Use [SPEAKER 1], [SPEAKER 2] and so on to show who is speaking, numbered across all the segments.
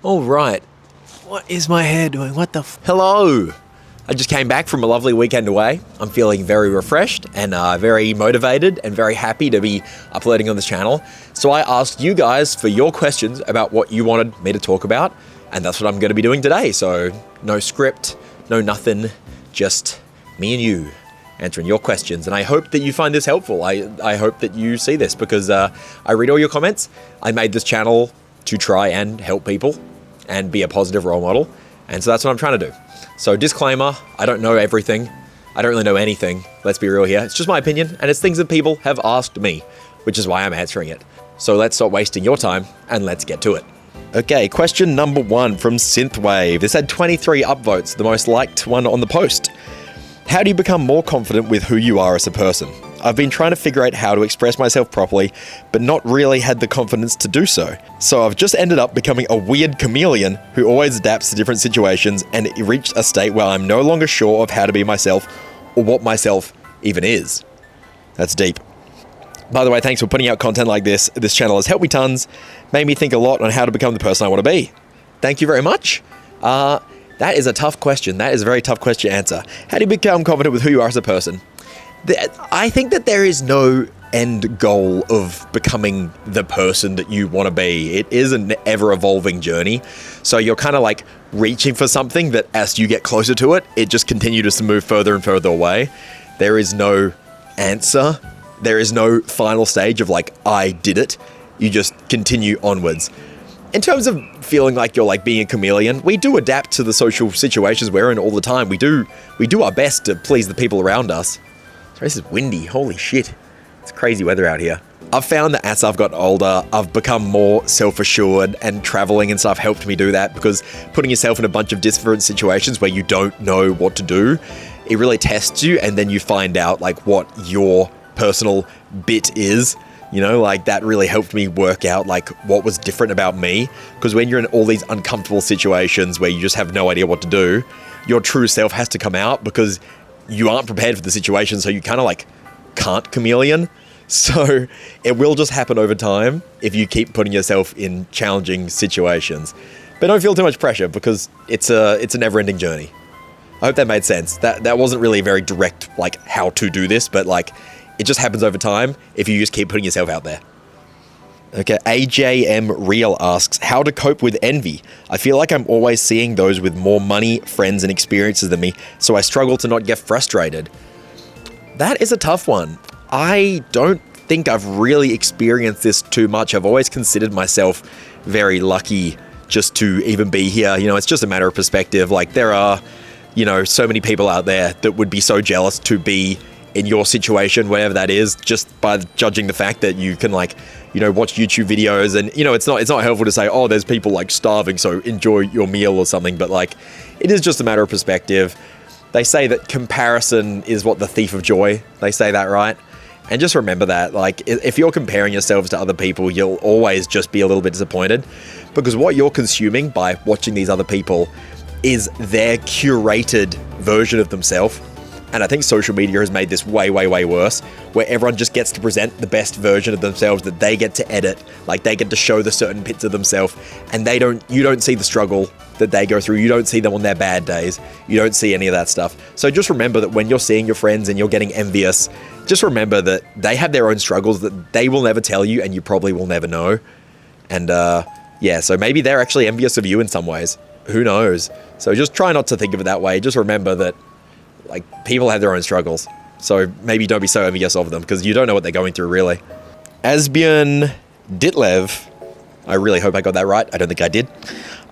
[SPEAKER 1] All right. What is my hair doing? What the Hello! I just came back from a lovely weekend away. I'm feeling very refreshed and very motivated and very happy to be uploading on this channel. So I asked you guys for your questions about what you wanted me to talk about, and that's what I'm going to be doing today. So no script, no nothing, just me and you answering your questions. And I hope that you find this helpful. I hope that you see this because I read all your comments. I made this channel to try and help people and be a positive role model. And so that's what I'm trying to do. So disclaimer, I don't know everything. I don't really know anything. Let's be real here. It's just my opinion and it's things that people have asked me, which is why I'm answering it. So let's stop wasting your time and let's get to it. Okay, question number 1 from Synthwave. This had 23 upvotes, the most liked one on the post. How do you become more confident with who you are as a person? I've been trying to figure out how to express myself properly, but not really had the confidence to do so. So I've just ended up becoming a weird chameleon who always adapts to different situations and reached a state where I'm no longer sure of how to be myself or what myself even is. That's deep. By the way, thanks for putting out content like this. This channel has helped me tons, made me think a lot on how to become the person I want to be. Thank you very much. That is a tough question. That is a very tough question to answer. How do you become confident with who you are as a person? I think that there is no end goal of becoming the person that you want to be. It is an ever-evolving journey. So you're kind of like reaching for something that as you get closer to it, it just continues to move further and further away. There is no answer. There is no final stage of like, I did it. You just continue onwards. In terms of feeling like you're like being a chameleon, we do adapt to the social situations we're in all the time. We do our best to please the people around us. Sorry, this is windy. Holy shit. It's crazy weather out here. I've found that as I've gotten older, I've become more self-assured, and traveling and stuff helped me do that, because putting yourself in a bunch of different situations where you don't know what to do, it really tests you, and then you find out like what your personal bit is. You know, like that really helped me work out like what was different about me, because when you're in all these uncomfortable situations where you just have no idea what to do, your true self has to come out because you aren't prepared for the situation, so you kind of like can't chameleon. So it will just happen over time if you keep putting yourself in challenging situations. But don't feel too much pressure because it's a never-ending journey. I hope that made sense. That wasn't really a very direct like how to do this, but like it just happens over time if you just keep putting yourself out there. Okay, AJM Real asks, how to cope with envy? I feel like I'm always seeing those with more money, friends, and experiences than me, so I struggle to not get frustrated. That is a tough one. I don't think I've really experienced this too much. I've always considered myself very lucky just to even be here. You know, it's just a matter of perspective. Like there are, you know, so many people out there that would be so jealous to be in your situation, whatever that is, just by judging the fact that you can like, you know, watch YouTube videos and, you know, it's not helpful to say, oh, there's people like starving, so enjoy your meal or something. But like, it is just a matter of perspective. They say that comparison is what the thief of joy. They say that, right? And just remember that, like, if you're comparing yourselves to other people, you'll always just be a little bit disappointed, because what you're consuming by watching these other people is their curated version of themselves. And I think social media has made this way, way, way worse, where everyone just gets to present the best version of themselves that they get to edit. Like they get to show the certain bits of themselves, and you don't see the struggle that they go through. You don't see them on their bad days. You don't see any of that stuff. So just remember that when you're seeing your friends and you're getting envious, just remember that they have their own struggles that they will never tell you and you probably will never know. And yeah, so maybe they're actually envious of you in some ways. Who knows? So just try not to think of it that way. Just remember that like people have their own struggles. So maybe don't be so envious of them because you don't know what they're going through really. Asbjørn Ditlev, I really hope I got that right. I don't think I did.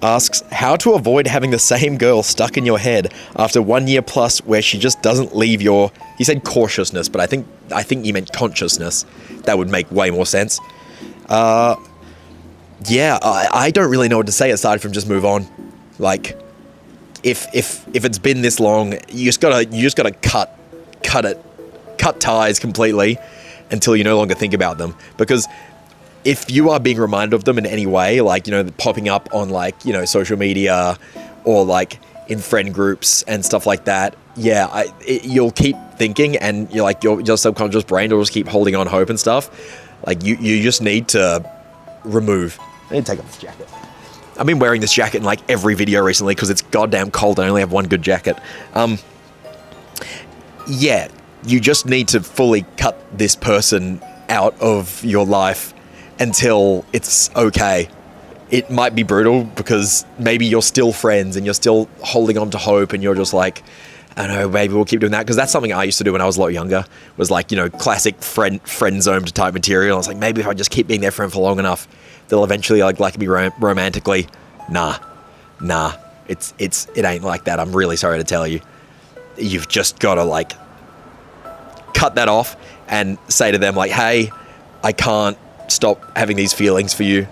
[SPEAKER 1] Asks, how to avoid having the same girl stuck in your head after 1 year plus where she just doesn't leave your, he said cautiousness, but I think you meant consciousness. That would make way more sense. Yeah, I don't really know what to say aside from just move on. Like, if it's been this long, you just gotta cut ties completely until you no longer think about them. Because if you are being reminded of them in any way, like, you know, popping up on like, you know, social media or like in friend groups and stuff like that, yeah, you'll keep thinking, and you're like your subconscious brain will just keep holding on hope and stuff. Like you just need to remove. I need to take off this jacket. I've been wearing this jacket in like every video recently because it's goddamn cold. I only have one good jacket. Yeah, you just need to fully cut this person out of your life until it's okay. It might be brutal because maybe you're still friends and you're still holding on to hope and you're just like, I don't know, maybe we'll keep doing that. Because that's something I used to do when I was a lot younger, was like, you know, classic friend zoned type material. I was like, maybe if I just keep being their friend for long enough, they'll eventually like me romantically. Nah, it ain't like that. I'm really sorry to tell you. You've just got to like cut that off and say to them like, hey, I can't stop having these feelings for you.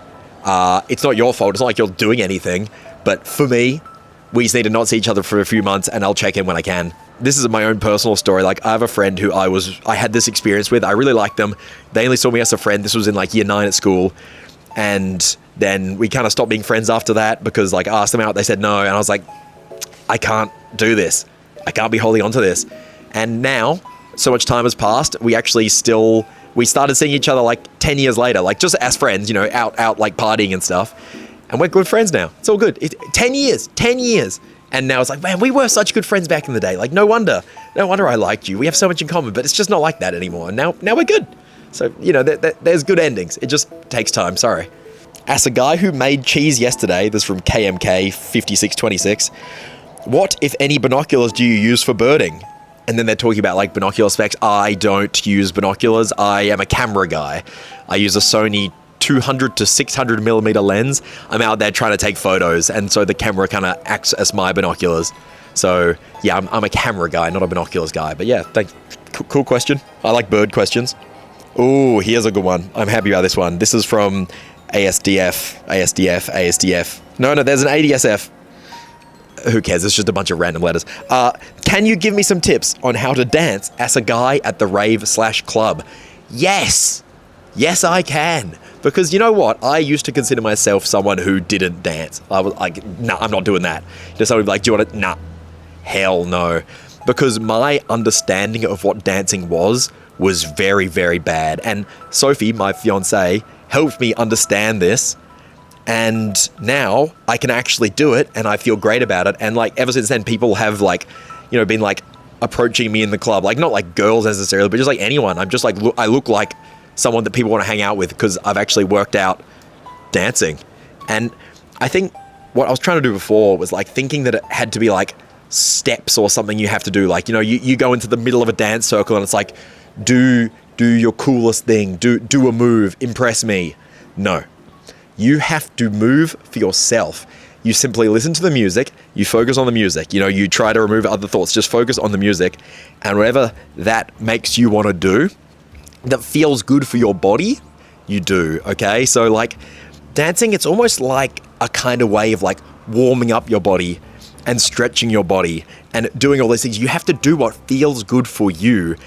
[SPEAKER 1] It's not your fault. It's not like you're doing anything. But for me, we just need to not see each other for a few months and I'll check in when I can. This is my own personal story. Like, I have a friend who I had this experience with. I really liked them. They only saw me as a friend. This was in like year 9 at school. And then we kind of stopped being friends after that because like I asked them out, they said no. And I was like, I can't do this. I can't be holding on to this. And now, so much time has passed, we started seeing each other like 10 years later, like just as friends, you know, out like partying and stuff. And we're good friends now. It's all good. 10 years. And now it's like, man, we were such good friends back in the day. Like, no wonder I liked you. We have so much in common, but it's just not like that anymore. And now we're good. So, you know, there's good endings. It just takes time. Sorry. As a guy who made cheese yesterday, this is from KMK 5626. What, if any, binoculars do you use for birding? And then they're talking about like binocular specs. I don't use binoculars. I am a camera guy. I use a Sony 200 to 600 millimeter lens. I'm out there trying to take photos. And so the camera kind of acts as my binoculars. So yeah, I'm a camera guy, not a binoculars guy. But yeah, cool question. I like bird questions. Oh, here's a good one. I'm happy about this one. This is from ASDF. No, there's an ADSF. Who cares? It's just a bunch of random letters. Can you give me some tips on how to dance as a guy at the rave/club? Yes, I can. Because you know what? I used to consider myself someone who didn't dance. I was like, nah, I'm not doing that. Just someone would be like, do you want to? Nah, hell no. Because my understanding of what dancing was very, very bad. And Sophie, my fiance, helped me understand this. And now I can actually do it and I feel great about it. And like ever since then, people have like, you know, been like approaching me in the club, like not like girls necessarily, but just like anyone. I'm just like, I look like someone that people want to hang out with because I've actually worked out dancing. And I think what I was trying to do before was like thinking that it had to be like steps or something you have to do. Like, you know, you go into the middle of a dance circle and it's like, do your coolest thing, do a move, impress me. No. You have to move for yourself. You simply listen to the music, you focus on the music, you know, you try to remove other thoughts, just focus on the music, and whatever that makes you want to do, that feels good for your body, you do, okay? So like dancing, it's almost like a kind of way of like warming up your body and stretching your body and doing all these things. You have to do what feels good for you,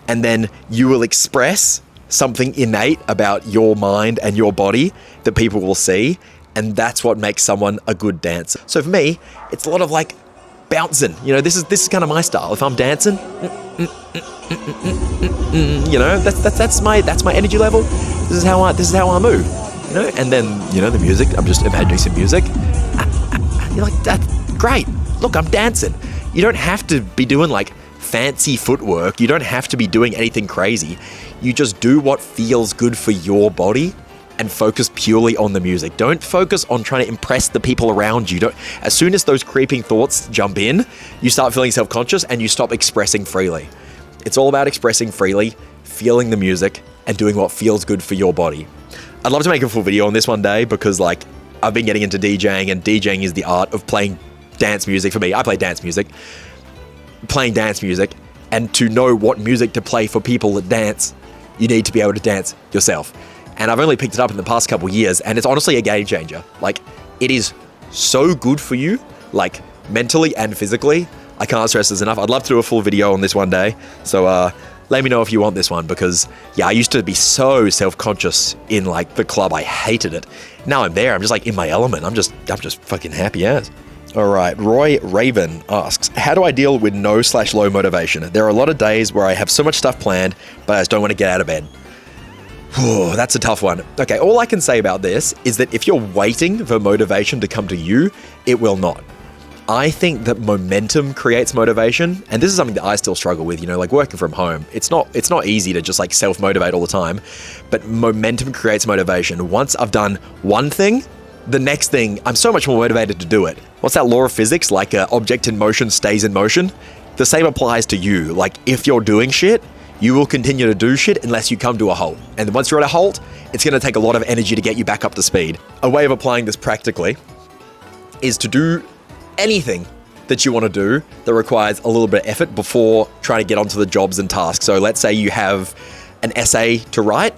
[SPEAKER 1] and then you will express something innate about your mind and your body that people will see, and that's what makes someone a good dancer. So for me, it's a lot of like bouncing. You know, this is kind of my style. If I'm dancing, you know, that's my energy level. This is how I move. You know, and then you know the music. I'm just imagining some music. You're like, that's great. Look, I'm dancing. You don't have to be doing like fancy footwork. You don't have to be doing anything crazy. You just do what feels good for your body and focus purely on the music. Don't focus on trying to impress the people around you. As soon as those creeping thoughts jump in, you start feeling self-conscious and you stop expressing freely. It's all about expressing freely, feeling the music, and doing what feels good for your body. I'd love to make a full video on this one day because like I've been getting into DJing, and DJing is the art of playing dance music. For me, I play dance music. Playing dance music, and to know what music to play for people that dance, you need to be able to dance yourself. And I've only picked it up in the past couple years, and it's honestly a game changer. Like, it is so good for you, like mentally and physically. I can't stress this enough. I'd love to do a full video on this one day. So let me know if you want this one, because yeah, I used to be so self-conscious in like the club. I hated it. Now I'm there. I'm just like in my element. I'm just fucking happy as. All right, Roy Raven asks, how do I deal with no/low motivation? There are a lot of days where I have so much stuff planned, but I just don't want to get out of bed. Whew, that's a tough one. Okay, all I can say about this is that if you're waiting for motivation to come to you, it will not. I think that momentum creates motivation, and this is something that I still struggle with, like working from home. It's not easy to just like self-motivate all the time, but momentum creates motivation. Once I've done one thing, the next thing, I'm so much more motivated to do it. What's that law of physics? Like an object in motion stays in motion. The same applies to you. Like if you're doing shit, you will continue to do shit unless you come to a halt. And once you're at a halt, it's going to take a lot of energy to get you back up to speed. A way of applying this practically is to do anything that you want to do that requires a little bit of effort before trying to get onto the jobs and tasks. So let's say you have an essay to write.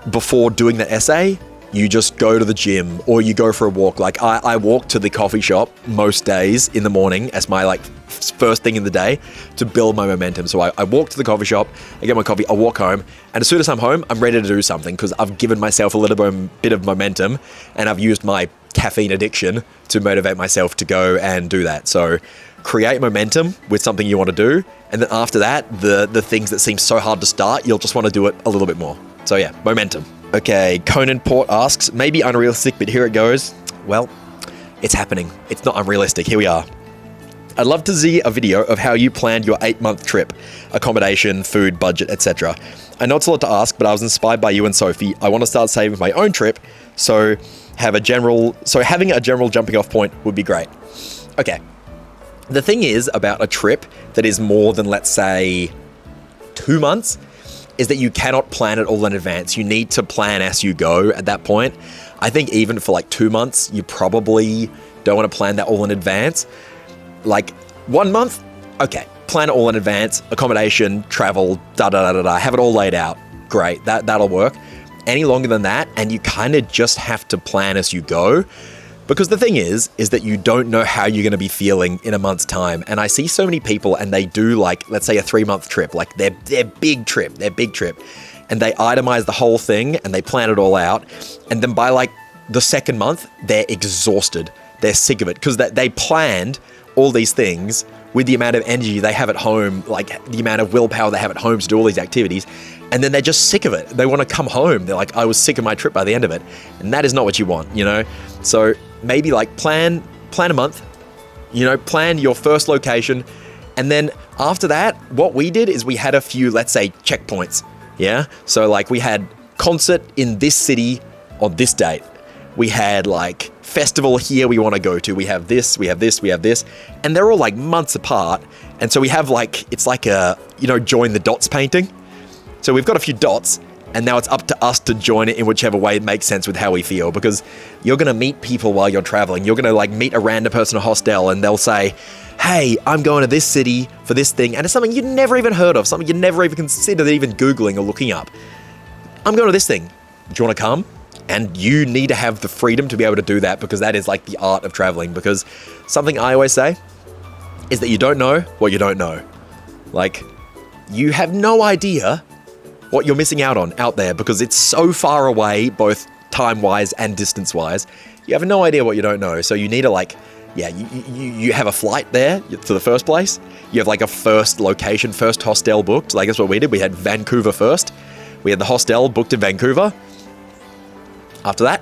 [SPEAKER 1] Before doing that essay, you just go to the gym or you go for a walk. Like I walk to the coffee shop most days in the morning as my first thing in the day to build my momentum. So I walk to the coffee shop, I get my coffee, I walk home, and as soon as I'm home, I'm ready to do something because I've given myself a little bit of momentum and I've used my caffeine addiction to motivate myself to go and do that. So create momentum with something you want to do, and then after that, the things that seem so hard to start, you'll just want to do it a little bit more. So yeah, momentum. Okay, Conan Port asks, maybe unrealistic, but here it goes. Well, it's happening. It's not unrealistic. Here we are. I'd love to see a video of how you planned your 8-month trip, accommodation, food, budget, etc. I know it's a lot to ask, but I was inspired by you and Sophie. I want to start saving my own trip, so having a general jumping off point would be great. Okay. The thing is about a trip that is more than, let's say, 2 months, is that you cannot plan it all in advance. You need to plan as you go at that point. I think even for 2 months, you probably don't want to plan that all in advance. 1 month, okay, plan it all in advance, accommodation, travel, have it all laid out. Great, that'll work. Any longer than that, and you kind of just have to plan as you go. Because the thing is that you don't know how you're going to be feeling in a month's time. And I see so many people and they do let's say a 3-month trip, their big trip. And they itemize the whole thing and they plan it all out. And then by the second month, they're exhausted. They're sick of it because they planned all these things with the amount of energy they have at home, the amount of willpower they have at home to do all these activities. And then they're just sick of it. They want to come home. They're like, I was sick of my trip by the end of it. And that is not what you want, So maybe plan a month, plan your first location. And then after that, what we did is we had a few, let's say, checkpoints. Yeah. So we had concert in this city on this date. We had festival here we want to go to. We have this, we have this, we have this. And they're all months apart. And so we have it's a, join the dots painting. So we've got a few dots, and now it's up to us to join it in whichever way it makes sense with how we feel, because you're going to meet people while you're traveling. You're going to meet a random person at a hostel, and they'll say, hey, I'm going to this city for this thing, and it's something you'd never even heard of, something you'd never even considered even Googling or looking up. I'm going to this thing. Do you want to come? And you need to have the freedom to be able to do that, because that is the art of traveling. Because something I always say is that you don't know what you don't know. You have no idea what you're missing out on out there, because it's so far away, both time-wise and distance-wise. You have no idea what you don't know. So you need to you have a flight there to the first place. You have a first location, first hostel booked. That's what we did. We had Vancouver first. We had the hostel booked in Vancouver. After that,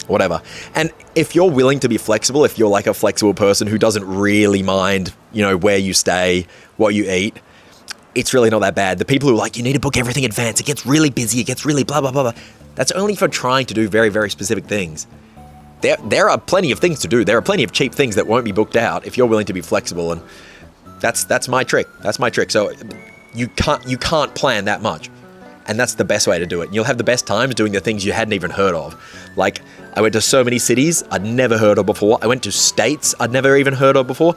[SPEAKER 1] whatever. And if you're willing to be flexible, if you're a flexible person who doesn't really mind, where you stay, what you eat, it's really not that bad. The people who are you need to book everything in advance, it gets really busy, it gets really blah, blah, blah, blah. That's only for trying to do very, very specific things. There are plenty of things to do. There are plenty of cheap things that won't be booked out if you're willing to be flexible. And that's my trick. That's my trick. So you can't plan that much. And that's the best way to do it. You'll have the best times doing the things you hadn't even heard of. I went to so many cities I'd never heard of before. I went to states I'd never even heard of before.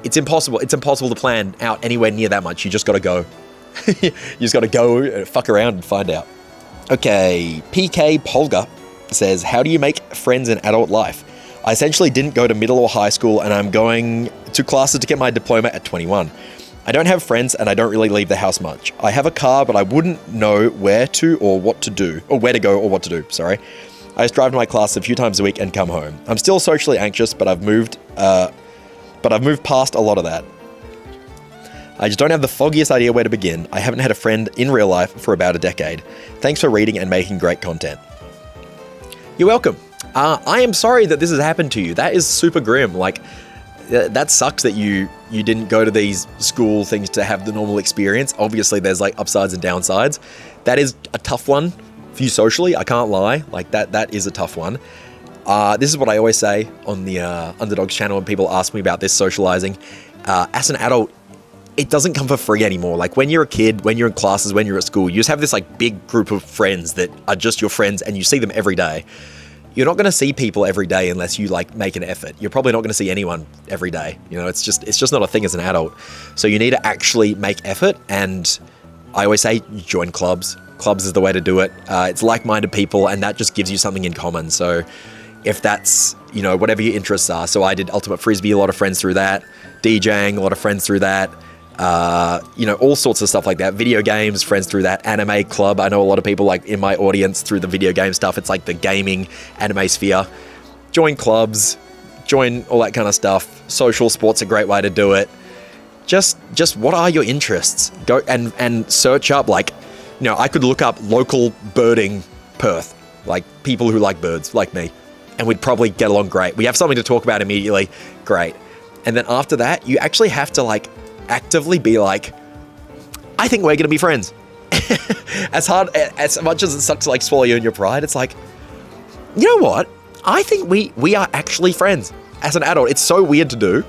[SPEAKER 1] It's impossible. It's impossible to plan out anywhere near that much. You just got to go. You just got to go, fuck around and find out. Okay, PK Polga says, how do you make friends in adult life? I essentially didn't go to middle or high school, and I'm going to classes to get my diploma at 21. I don't have friends, and I don't really leave the house much. I have a car, but I wouldn't know where to go or what to do. Sorry. I just drive to my class a few times a week and come home. I'm still socially anxious, but I've moved past a lot of that. I just don't have the foggiest idea where to begin. I haven't had a friend in real life for about a decade. Thanks for reading and making great content. You're welcome. I am sorry that this has happened to you. That is super grim. Like, that sucks that you didn't go to these school things to have the normal experience. Obviously, there's like upsides and downsides. That is a tough one for you socially. I can't lie. Like, that is a tough one. This is what I always say on the Underdogs channel when people ask me about this socializing. As an adult, it doesn't come for free anymore. Like, when you're a kid, when you're in classes, when you're at school, you just have this like big group of friends that are just your friends and you see them every day. You're not going to see people every day unless you like make an effort. You're probably not going to see anyone every day. You know, it's just not a thing as an adult. So you need to actually make effort. And I always say join clubs. Clubs is the way to do it. It's like-minded people, and that just gives you something in common. So if that's, you know, whatever your interests are. So I did Ultimate Frisbee, a lot of friends through that. DJing, a lot of friends through that. You know, all sorts of stuff like that. Video games, friends through that. Anime club. I know a lot of people like in my audience through the video game stuff. It's like the gaming anime sphere. Join clubs, join all that kind of stuff. Social sports a great way to do it. Just what are your interests? Go and search up, like, you know, I could look up local birding Perth, like people who like birds, like me, and we'd probably get along great. We have something to talk about immediately. Great. And then after that, you actually have to like actively be like, I think we're going to be friends. As much as it sucks to like swallow you in your pride, it's like, you know what? I think we are actually friends. As an adult, it's so weird to do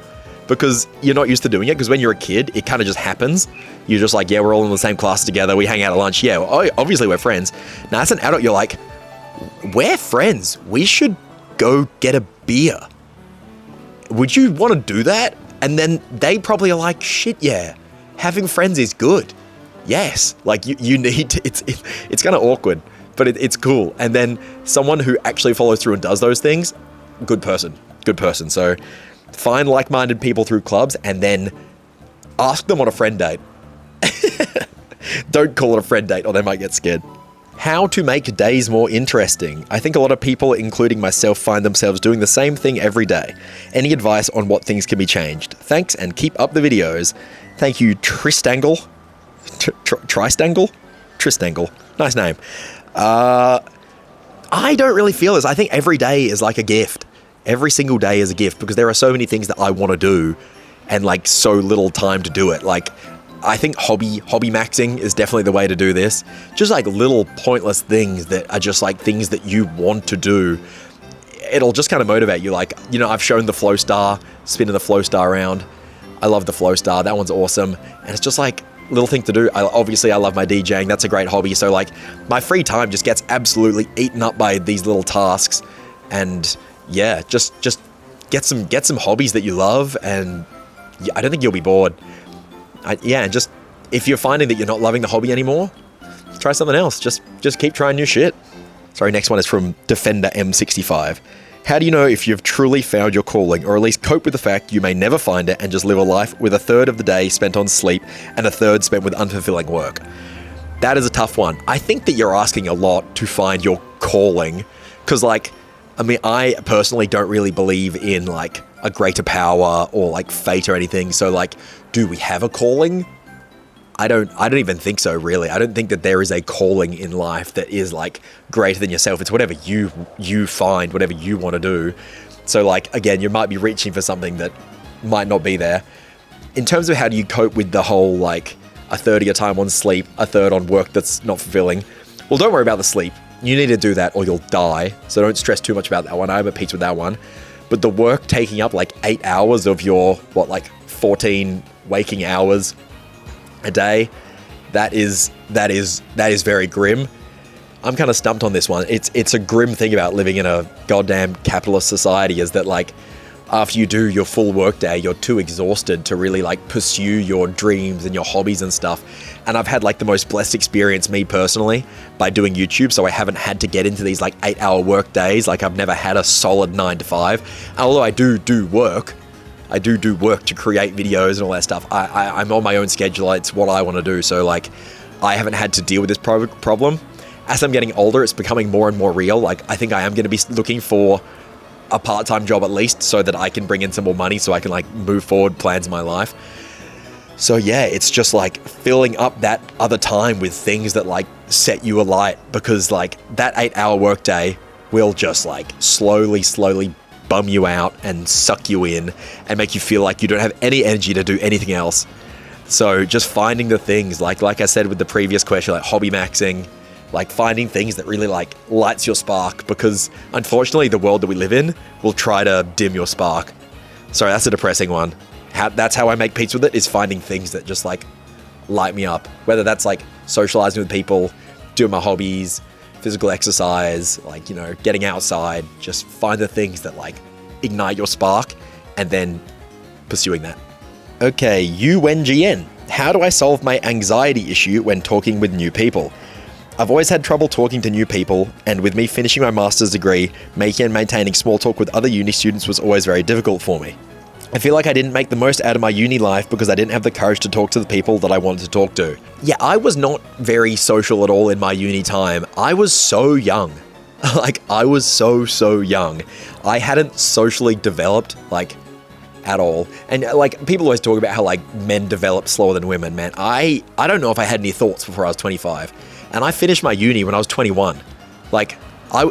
[SPEAKER 1] because you're not used to doing it. Because when you're a kid, it kind of just happens. You're just like, yeah, we're all in the same class together. We hang out at lunch. Yeah, well, obviously we're friends. Now, as an adult, you're like, we're friends. We should go get a beer. Would you want to do that? And then they probably are like, shit, yeah, having friends is good. Yes, like you need to, it's kind of awkward, but it's cool. And then someone who actually follows through and does those things, good person. So find like-minded people through clubs and then ask them on a friend date. Don't call it a friend date or they might get scared. How to make days more interesting. I think a lot of people, including myself, find themselves doing the same thing every day. Any advice on what things can be changed? Thanks and keep up the videos. Thank you, Tristangle. Tristangle. Nice name. I don't really feel this. I think every day is like a gift. Every single day is a gift because there are so many things that I want to do and like so little time to do it. Like, I think hobby maxing is definitely the way to do this. Just like little pointless things that are just like things that you want to do. It'll just kind of motivate you. Like, you know, I've shown the Flow Star, spinning the Flow Star around. I love the Flow Star. That one's awesome. And it's just like little thing to do. I love my DJing. That's a great hobby. So like my free time just gets absolutely eaten up by these little tasks. And yeah, just get some hobbies that you love. And I don't think you'll be bored. And just if you're finding that you're not loving the hobby anymore, try something else. Just keep trying new shit. Sorry, next one is from Defender M65. How do you know if you've truly found your calling, or at least cope with the fact you may never find it and just live a life with a third of the day spent on sleep and a third spent with unfulfilling work? That is a tough one. I think that you're asking a lot to find your calling, because like, I mean, I personally don't really believe in like a greater power or like fate or anything. So like, do we have a calling? I don't even think so, really. I don't think that there is a calling in life that is like greater than yourself. It's whatever you find, whatever you want to do. So like, again, you might be reaching for something that might not be there. In terms of how do you cope with the whole like a third of your time on sleep, a third on work that's not fulfilling? Well, don't worry about the sleep. You need to do that or you'll die. So don't stress too much about that one. I'm at peace with that one. But the work taking up like 8 hours of your, 14 waking hours a day, that is very grim. I'm kind of stumped on this one. It's a grim thing about living in a goddamn capitalist society, is that like after you do your full work day, you're too exhausted to really like pursue your dreams and your hobbies and stuff. And I've had like the most blessed experience, me personally, by doing YouTube. So I haven't had to get into these like 8-hour work days. Like I've never had a solid 9 to 5. And although I do work, I do work to create videos and all that stuff. I'm on my own schedule. It's what I want to do. So like I haven't had to deal with this problem. As I'm getting older, it's becoming more and more real. Like I think I am going to be looking for a part-time job at least so that I can bring in some more money so I can like move forward plans in my life. So yeah, it's just like filling up that other time with things that like set you alight, because like that 8-hour workday will just like slowly bum you out and suck you in and make you feel like you don't have any energy to do anything else. So just finding the things like I said with the previous question, like hobby maxing, like finding things that really like lights your spark, because unfortunately the world that we live in will try to dim your spark. Sorry, that's a depressing one. That's how I make peace with it, is finding things that just like light me up. Whether that's like socializing with people, doing my hobbies, physical exercise, like, you know, getting outside, just find the things that like ignite your spark and then pursuing that. Okay, UNGN. How do I solve my anxiety issue when talking with new people? I've always had trouble talking to new people, and with me finishing my master's degree, making and maintaining small talk with other uni students was always very difficult for me. I feel like I didn't make the most out of my uni life because I didn't have the courage to talk to the people that I wanted to talk to. Yeah, I was not very social at all in my uni time. I was so young. Like, I was so young. I hadn't socially developed, like, at all. And like, people always talk about how like men develop slower than women. Man, I don't know if I had any thoughts before I was 25. And I finished my uni when I was 21. Like,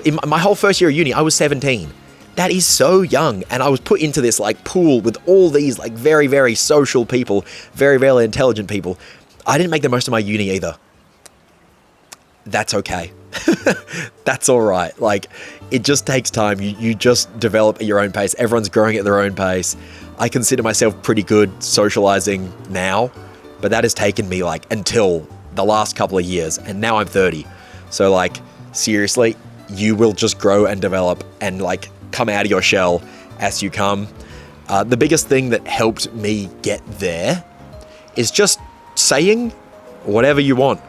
[SPEAKER 1] in my whole first year of uni, I was 17. That is so young. And I was put into this like pool with all these like very social people, very intelligent people. I didn't make the most of my uni either. That's okay. That's all right. Like, it just takes time. You just develop at your own pace. Everyone's growing at their own pace. I consider myself pretty good socializing now, but that has taken me like until the last couple of years, and now I'm 30. So like, seriously, you will just grow and develop and like come out of your shell as you come. The biggest thing that helped me get there is just saying whatever you want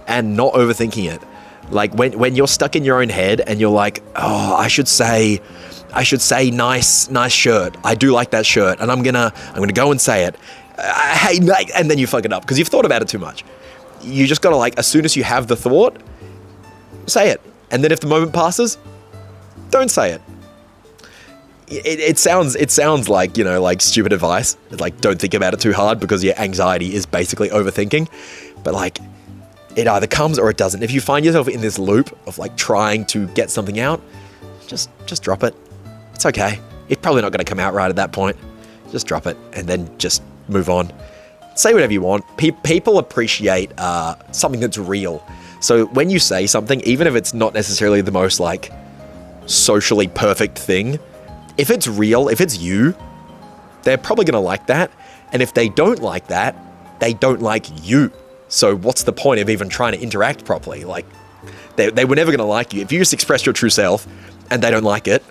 [SPEAKER 1] and not overthinking it. Like when you're stuck in your own head and you're like, oh, I should say nice shirt. I do like that shirt, and I'm gonna go and say it. Hey, and then you fuck it up because you've thought about it too much. You just gotta like, as soon as you have the thought, say it. And then if the moment passes, don't say it. It sounds like, you know, like stupid advice. It's like, don't think about it too hard, because your anxiety is basically overthinking. But like, it either comes or it doesn't. If you find yourself in this loop of like trying to get something out, just drop it. It's okay. It's probably not going to come out right at that point. Just drop it and then just move on. Say whatever you want. People appreciate something that's real. So when you say something, even if it's not necessarily the most like socially perfect thing, if it's real, if it's you, they're probably going to like that. And if they don't like that, they don't like you. So what's the point of even trying to interact properly? Like, they were never going to like you. If you just express your true self and they don't like it,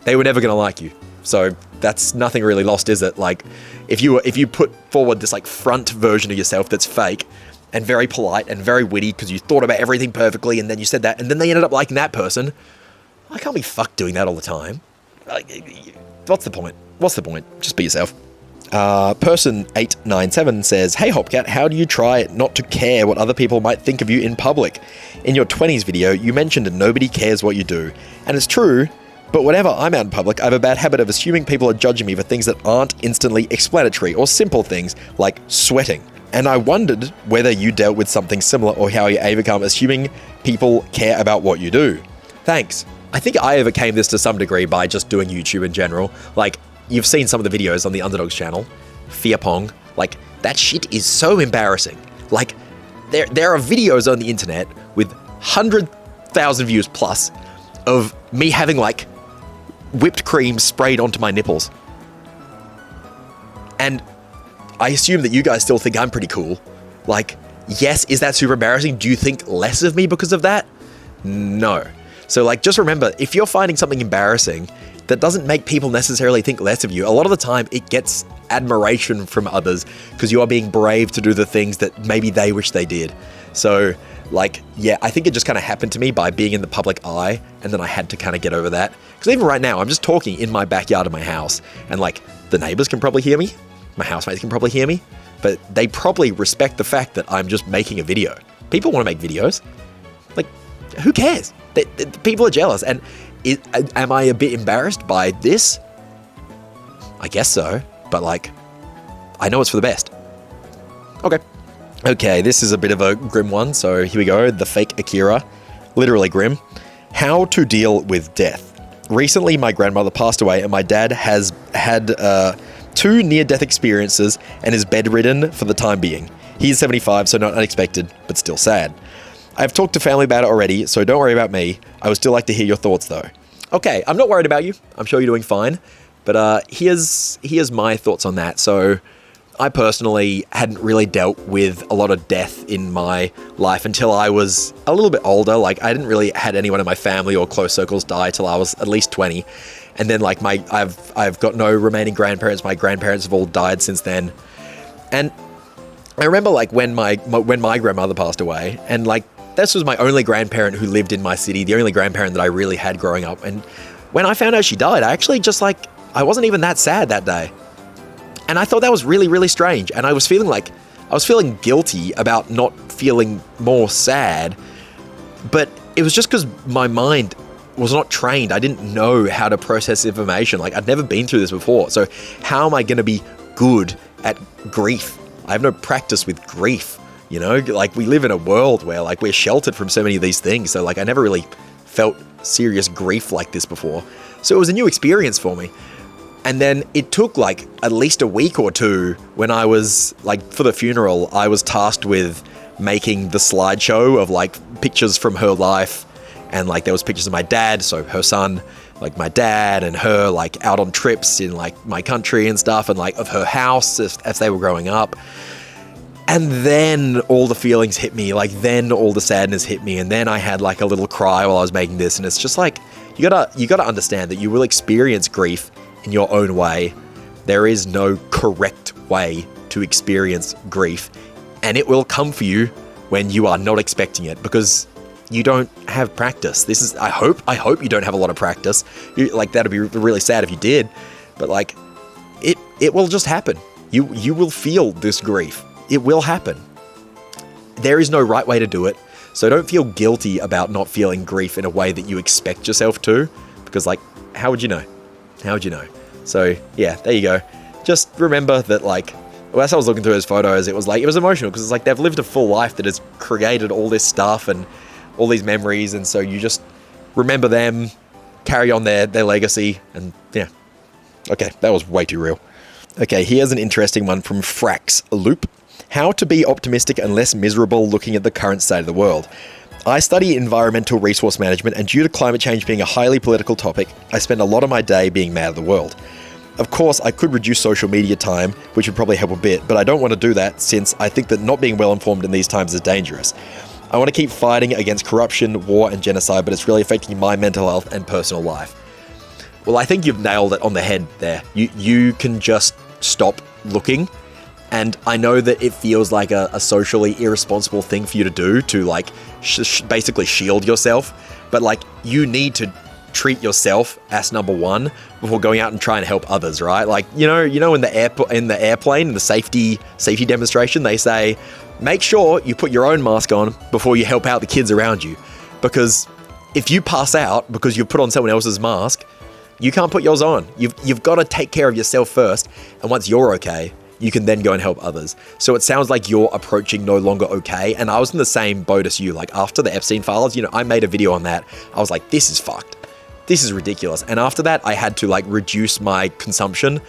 [SPEAKER 1] they were never going to like you. So that's nothing really lost, is it? Like, if you put forward this like front version of yourself that's fake and very polite and very witty because you thought about everything perfectly, and then you said that, and then they ended up liking that person, I can't be fucked doing that all the time. Like, what's the point? What's the point? Just be yourself. Person 897 says, "Hey Hopcat, how do you try not to care what other people might think of you in public? In your 20s video, you mentioned nobody cares what you do. And it's true, but whenever I'm out in public, I have a bad habit of assuming people are judging me for things that aren't instantly explanatory, or simple things like sweating. And I wondered whether you dealt with something similar, or how you overcome assuming people care about what you do." Thanks. I think I overcame this to some degree by just doing YouTube in general. Like, you've seen some of the videos on the Underdogs channel, Fear Pong. Like, that shit is so embarrassing. Like, there are videos on the internet with 100,000 views plus of me having like whipped cream sprayed onto my nipples. And I assume that you guys still think I'm pretty cool. Like, yes, is that super embarrassing? Do you think less of me because of that? No. So like, just remember, if you're finding something embarrassing, that doesn't make people necessarily think less of you. A lot of the time, it gets admiration from others because you are being brave to do the things that maybe they wish they did. So like, yeah, I think it just kind of happened to me by being in the public eye, and then I had to kind of get over that. Because even right now, I'm just talking in my backyard of my house, and like, the neighbors can probably hear me, my housemates can probably hear me, but they probably respect the fact that I'm just making a video. People want to make videos. Like, who cares? People are jealous. And am I a bit embarrassed by this? I guess so. But like, I know it's for the best. Okay, this is a bit of a grim one, so here we go. The fake Akira. Literally grim. How to deal with death. Recently, my grandmother passed away, and my dad has had 2 near-death experiences and is bedridden for the time being. He is 75, so not unexpected, but still sad. I've talked to family about it already, so don't worry about me. I would still like to hear your thoughts, though. Okay, I'm not worried about you. I'm sure you're doing fine. But here's my thoughts on that. So I personally hadn't really dealt with a lot of death in my life until I was a little bit older. Like, I hadn't really had anyone in my family or close circles die till I was at least 20. And then like I've got no remaining grandparents. My grandparents have all died since then. And I remember like when my grandmother passed away, and like this was my only grandparent who lived in my city, the only grandparent that I really had growing up. And when I found out she died, I actually just like, I wasn't even that sad that day. And I thought that was really, really strange. And I was feeling guilty about not feeling more sad. But it was just because my mind was not trained. I didn't know how to process information. Like, I'd never been through this before. So how am I going to be good at grief? I have no practice with grief. You know, like we live in a world where like we're sheltered from so many of these things. So like I never really felt serious grief like this before. So it was a new experience for me. And then it took like at least a week or two when I was like, for the funeral, I was tasked with making the slideshow of like pictures from her life. And like there was pictures of my dad, so her son, like my dad and her like out on trips in like my country and stuff, and like of her house as they were growing up. And then all the feelings hit me, like then all the sadness hit me, and then I had like a little cry while I was making this. And it's just like, you gotta understand that you will experience grief in your own way. There is no correct way to experience grief, and it will come for you when you are not expecting it, because you don't have practice. This is, I hope you don't have a lot of practice. Like, that'd be really sad if you did, but like, it will just happen. You will feel this grief. It will happen. There is no right way to do it. So don't feel guilty about not feeling grief in a way that you expect yourself to, because like, how would you know? How would you know? So yeah, there you go. Just remember that like, as I was looking through those photos, it was emotional, because it's like they've lived a full life that has created all this stuff and all these memories, and so you just remember them, carry on their legacy, and yeah. Okay, that was way too real. Okay, here's an interesting one from Frax Loop. How to be optimistic and less miserable looking at the current state of the world. I study environmental resource management, and due to climate change being a highly political topic, I spend a lot of my day being mad at the world. Of course, I could reduce social media time, which would probably help a bit, but I don't want to do that since I think that not being well informed in these times is dangerous. I want to keep fighting against corruption, war, and genocide, but it's really affecting my mental health and personal life. Well, I think you've nailed it on the head there. You can just stop looking. And I know that it feels like a socially irresponsible thing for you to do, to like basically shield yourself. But like, you need to treat yourself as number one before going out and trying to help others, right? Like, you know, in the airplane, in the safety demonstration, they say, make sure you put your own mask on before you help out the kids around you. Because if you pass out because you've put on someone else's mask, you can't put yours on. You've got to take care of yourself first. And once you're okay, you can then go and help others. So it sounds like you're approaching no longer okay. And I was in the same boat as you. Like, after the Epstein files, you know, I made a video on that. I was like, this is fucked. This is ridiculous. And after that, I had to like reduce my consumption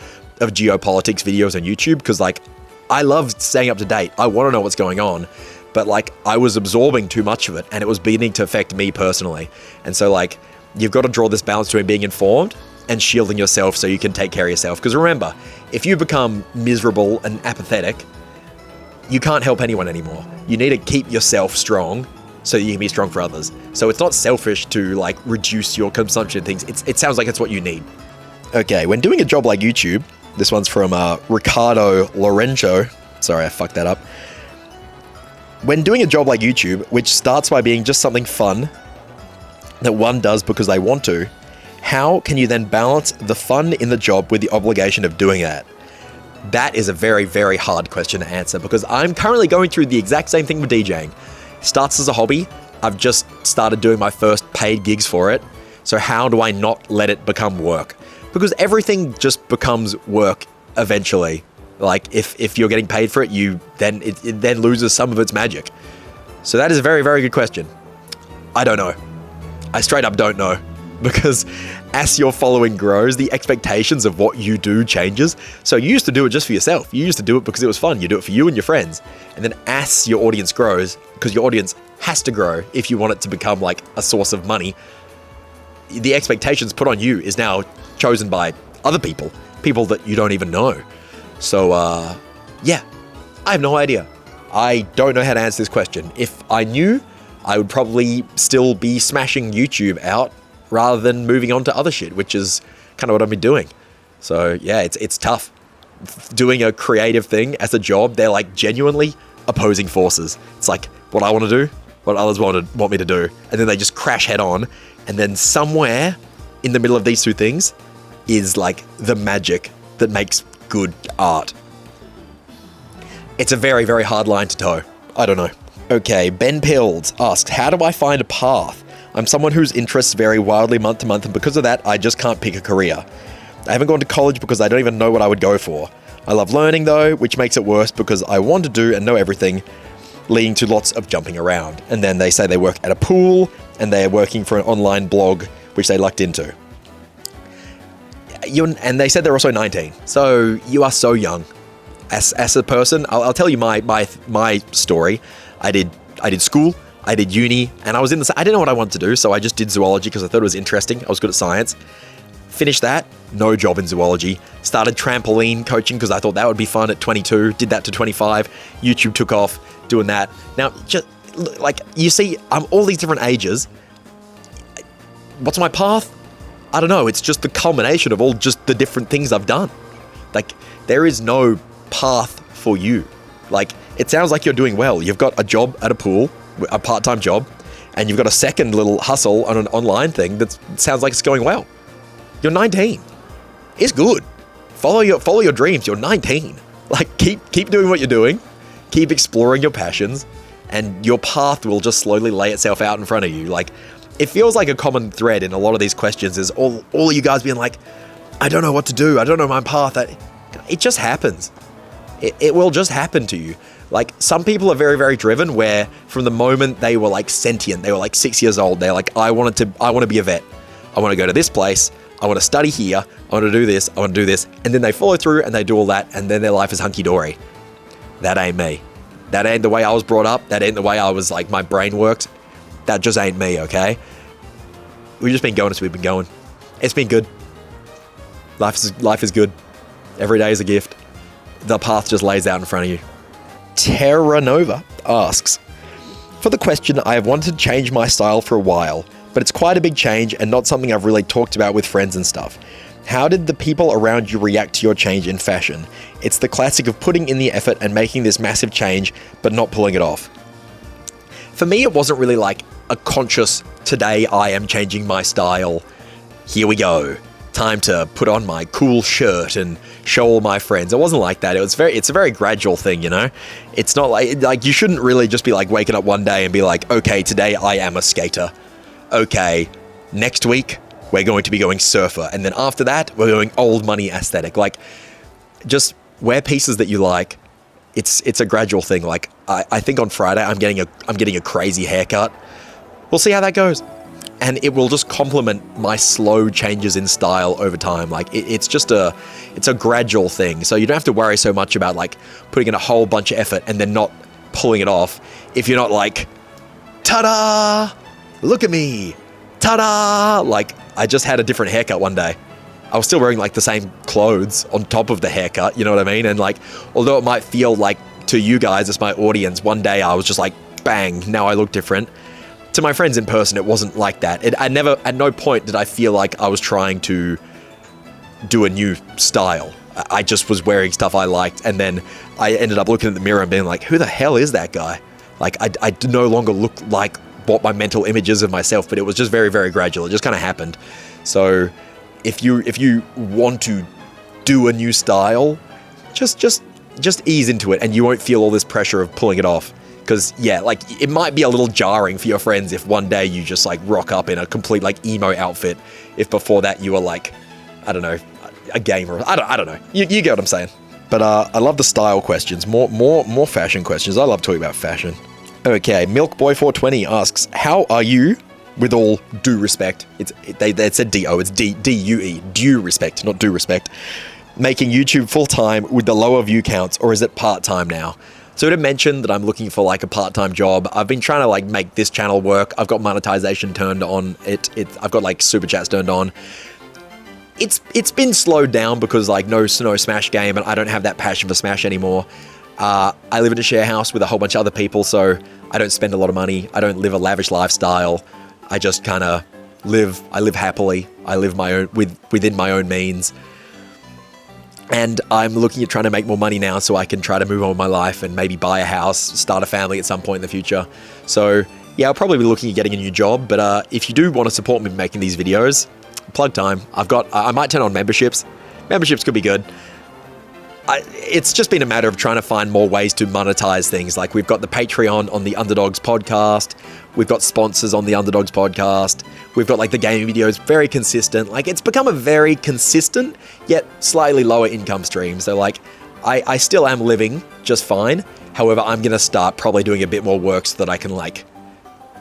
[SPEAKER 1] of geopolitics videos on YouTube, because like, I love staying up to date. I want to know what's going on. But like, I was absorbing too much of it, and it was beginning to affect me personally. And so like, you've got to draw this balance between being informed and shielding yourself so you can take care of yourself. Because remember, if you become miserable and apathetic, you can't help anyone anymore. You need to keep yourself strong so that you can be strong for others. So it's not selfish to like reduce your consumption of things. It sounds like it's what you need. Okay, when doing a job like YouTube, this one's from Ricardo Lorenzo. Sorry, I fucked that up. When doing a job like YouTube, which starts by being just something fun that one does because they want to, how can you then balance the fun in the job with the obligation of doing that? That is a very, very hard question to answer, because I'm currently going through the exact same thing with DJing. It starts as a hobby. I've just started doing my first paid gigs for it. So how do I not let it become work? Because everything just becomes work eventually. Like if you're getting paid for it, it then loses some of its magic. So that is a very, very good question. I don't know. I straight up don't know. Because as your following grows, the expectations of what you do changes. So you used to do it just for yourself. You used to do it because it was fun. You do it for you and your friends. And then as your audience grows, because your audience has to grow if you want it to become like a source of money, the expectations put on you is now chosen by other people that you don't even know. So, yeah, I have no idea. I don't know how to answer this question. If I knew, I would probably still be smashing YouTube out rather than moving on to other shit, which is kind of what I've been doing. So yeah, it's tough. Doing a creative thing as a job, they're like genuinely opposing forces. It's like what I want to do, what others want me to do, and then they just crash head on. And then somewhere in the middle of these two things is like the magic that makes good art. It's a very, very hard line to toe. I don't know. Okay, Ben Pills asks, how do I find a path? I'm someone whose interests vary wildly month to month, and because of that, I just can't pick a career. I haven't gone to college because I don't even know what I would go for. I love learning though, which makes it worse because I want to do and know everything, leading to lots of jumping around. And then they say they work at a pool, and they are working for an online blog, which they lucked into. And they said they're also 19. So you are so young. As a person, I'll tell you my story. I did school, I did uni, and I didn't know what I wanted to do, so I just did zoology because I thought it was interesting. I was good at science. Finished that, no job in zoology. Started trampoline coaching because I thought that would be fun at 22. Did that to 25. YouTube took off doing that. Now, just like you see, I'm all these different ages. What's my path? I don't know. It's just the culmination of all just the different things I've done. Like, there is no path for you. Like, it sounds like you're doing well. You've got a job at a pool, a part-time job, and you've got a second little hustle on an online thing that sounds like it's going well. You're 19. It's good. Follow your dreams. You're 19. Like, keep doing what you're doing. Keep exploring your passions, and your path will just slowly lay itself out in front of you. Like, it feels like a common thread in a lot of these questions is all of you guys being like, I don't know what to do. I don't know my path. It just happens. It will just happen to you. Like, some people are very, very driven where from the moment they were like sentient, they were like 6 years old, they're like, I want to be a vet. I want to go to this place. I want to study here. I want to do this. I want to do this. And then they follow through and they do all that. And then their life is hunky-dory. That ain't me. That ain't the way I was brought up. That ain't the way I was like, my brain works. That just ain't me, okay? We've just been going as we've been going. It's been good. Life is good. Every day is a gift. The path just lays out in front of you. Terra Nova asks, for the question, I have wanted to change my style for a while, but it's quite a big change and not something I've really talked about with friends and stuff. How did the people around you react to your change in fashion? It's the classic of putting in the effort and making this massive change, but not pulling it off. For me, it wasn't really like a conscious, today I am changing my style. Here we go. Time to put on my cool shirt and show all my friends. It wasn't like that. It's a very gradual thing, you know? It's not like you shouldn't really just be like waking up one day and be like, okay, today I am a skater. Okay, next week we're going to be going surfer. And then after that, we're going old money aesthetic. Like, just wear pieces that you like. It's a gradual thing. Like, I think on Friday I'm getting a crazy haircut. We'll see how that goes. And it will just complement my slow changes in style over time. Like, it's a gradual thing. So you don't have to worry so much about like putting in a whole bunch of effort and then not pulling it off. If you're not like, ta-da, look at me, ta-da. Like, I just had a different haircut one day. I was still wearing like the same clothes on top of the haircut, you know what I mean? And like, although it might feel like to you guys as my audience, one day I was just like, bang, now I look different. To my friends in person, it wasn't like that. At no point did I feel like I was trying to do a new style. I just was wearing stuff I liked, and then I ended up looking in the mirror and being like, who the hell is that guy? Like, I no longer look like what my mental image is of myself, but it was just very, very gradual. It just kind of happened. So if you want to do a new style, just ease into it, and you won't feel all this pressure of pulling it off. Because, yeah, like, it might be a little jarring for your friends if one day you just, like, rock up in a complete, like, emo outfit, if before that you were, like, I don't know, a gamer. I don't know. You get what I'm saying. But I love the style questions. More fashion questions. I love talking about fashion. Okay, Milkboy420 asks, how are you, with all due respect, they said D-O, it's D-U-E, due respect, not due respect, making YouTube full-time with the lower view counts, or is it part-time now? So to mention that I'm looking for like a part-time job. I've been trying to like make this channel work. I've got monetization turned on. I've got like super chats turned on. It's been slowed down because like no Smash game, and I don't have that passion for Smash anymore. I live in a share house with a whole bunch of other people, so I don't spend a lot of money. I don't live a lavish lifestyle. I just kind of live happily. I live within my own means. And I'm looking at trying to make more money now so I can try to move on with my life and maybe buy a house, start a family at some point in the future. So yeah, I'll probably be looking at getting a new job, but if you do want to support me making these videos, plug time. I might turn on memberships. Memberships could be good. It's just been a matter of trying to find more ways to monetize things. Like we've got the Patreon on the Underdogs podcast. We've got sponsors on the Underdogs podcast. We've got like the gaming videos, very consistent. Like it's become a very consistent yet slightly lower income stream. So like I still am living just fine. However, I'm going to start probably doing a bit more work so that I can like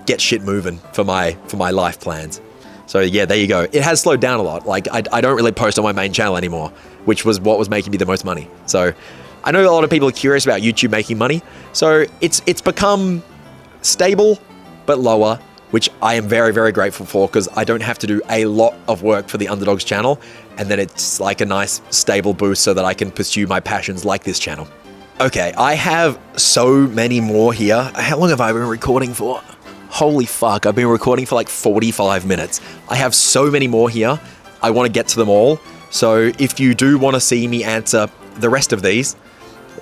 [SPEAKER 1] get shit moving for my life plans. So yeah, there you go. It has slowed down a lot. Like I don't really post on my main channel anymore, which was what was making me the most money. So I know a lot of people are curious about YouTube making money. So it's become stable, but lower, which I am very, very grateful for because I don't have to do a lot of work for the Underdogs channel. And then it's like a nice stable boost so that I can pursue my passions like this channel. Okay, I have so many more here. How long have I been recording for? Holy fuck, I've been recording for like 45 minutes. I have so many more here. I want to get to them all. So if you do want to see me answer the rest of these,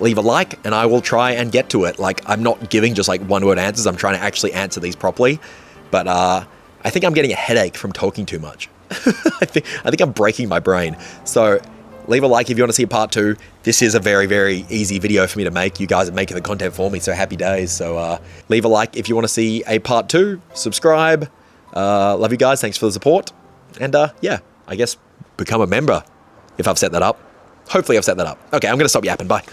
[SPEAKER 1] leave a like and I will try and get to it. Like I'm not giving just like one word answers. I'm trying to actually answer these properly. But I think I'm getting a headache from talking too much. I think I'm breaking my brain. So leave a like if you want to see a part 2. This is a very, very easy video for me to make. You guys are making the content for me, so happy days. So leave a like if you want to see a part 2. Subscribe. Love you guys. Thanks for the support. And yeah, I guess become a member if I've set that up. Hopefully I've set that up. Okay, I'm going to stop yapping. Bye.